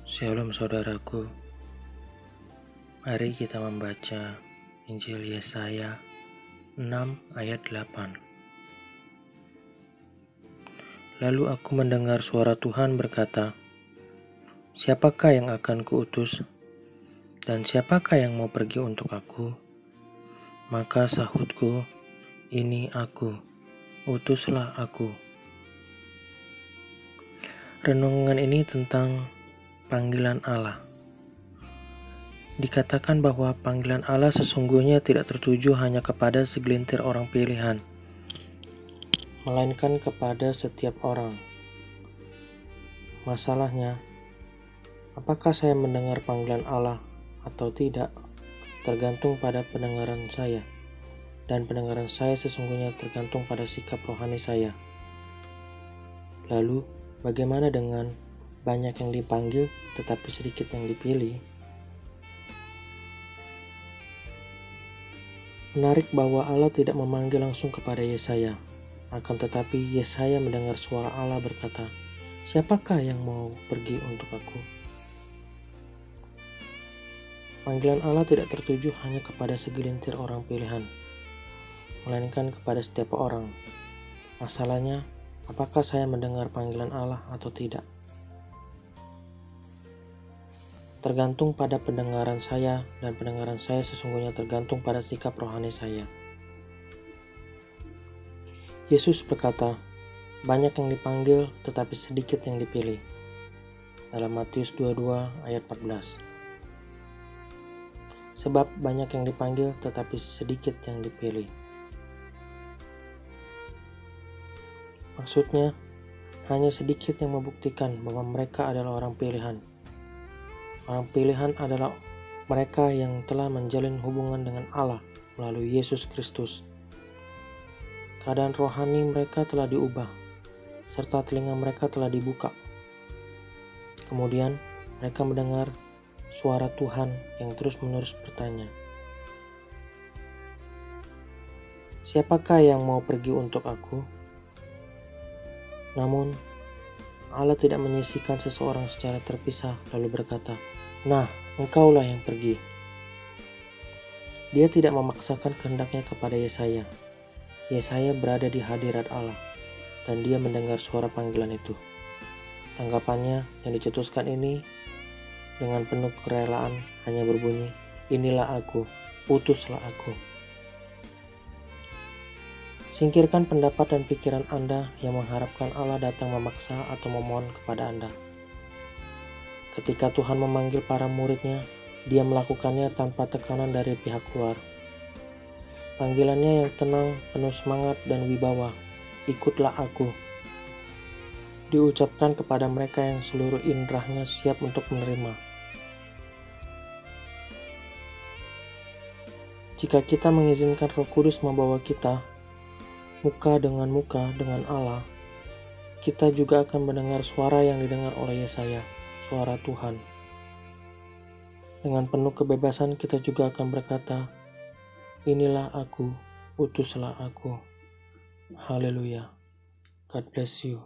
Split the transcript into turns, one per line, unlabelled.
Shalom saudaraku, mari kita membaca Injil Yesaya 6 ayat 8. Lalu aku mendengar suara Tuhan berkata, siapakah yang akan kuutus? Dan siapakah yang mau pergi untuk aku? Maka sahutku, ini aku, utuslah aku. Renungan ini tentang panggilan Allah. Dikatakan bahwa panggilan Allah sesungguhnya tidak tertuju hanya kepada segelintir orang pilihan, melainkan kepada setiap orang. Masalahnya, apakah saya mendengar panggilan Allah atau tidak, tergantung pada pendengaran saya, dan pendengaran saya sesungguhnya tergantung pada sikap rohani saya. Lalu, bagaimana dengan banyak yang dipanggil tetapi sedikit yang dipilih? Menarik bahwa Allah tidak memanggil langsung kepada Yesaya, akan tetapi Yesaya mendengar suara Allah berkata, siapakah yang mau pergi untuk aku? Panggilan Allah tidak tertuju hanya kepada segelintir orang pilihan, melainkan kepada setiap orang. Masalahnya, apakah saya mendengar panggilan Allah atau tidak? Tergantung pada pendengaran saya, dan pendengaran saya sesungguhnya tergantung pada sikap rohani saya. Yesus berkata, banyak yang dipanggil tetapi sedikit yang dipilih. Dalam Matius 22 ayat 14. Sebab banyak yang dipanggil tetapi sedikit yang dipilih. Maksudnya, hanya sedikit yang membuktikan bahwa mereka adalah orang pilihan. Orang pilihan adalah mereka yang telah menjalin hubungan dengan Allah melalui Yesus Kristus. Keadaan rohani mereka telah diubah, serta telinga mereka telah dibuka. Kemudian mereka mendengar suara Tuhan yang terus-menerus bertanya, siapakah yang mau pergi untuk aku? Namun, Allah tidak menyisihkan seseorang secara terpisah lalu berkata, nah, engkaulah yang pergi. Dia tidak memaksakan kehendaknya kepada Yesaya. Yesaya berada di hadirat Allah, dan dia mendengar suara panggilan itu. Tanggapannya yang dicetuskan ini dengan penuh kerelaan hanya berbunyi, inilah aku, utuslah aku. Singkirkan pendapat dan pikiran Anda yang mengharapkan Allah datang memaksa atau memohon kepada Anda. Ketika Tuhan memanggil para muridnya, dia melakukannya tanpa tekanan dari pihak luar. Panggilannya yang tenang, penuh semangat dan wibawa, ikutlah aku, diucapkan kepada mereka yang seluruh indrahnya siap untuk menerima. Jika kita mengizinkan Roh Kudus membawa kita muka dengan Allah, kita juga akan mendengar suara yang didengar oleh Yesaya, suara Tuhan. Dengan penuh kebebasan kita juga akan berkata, inilah aku, utuslah aku. Haleluya. God bless you.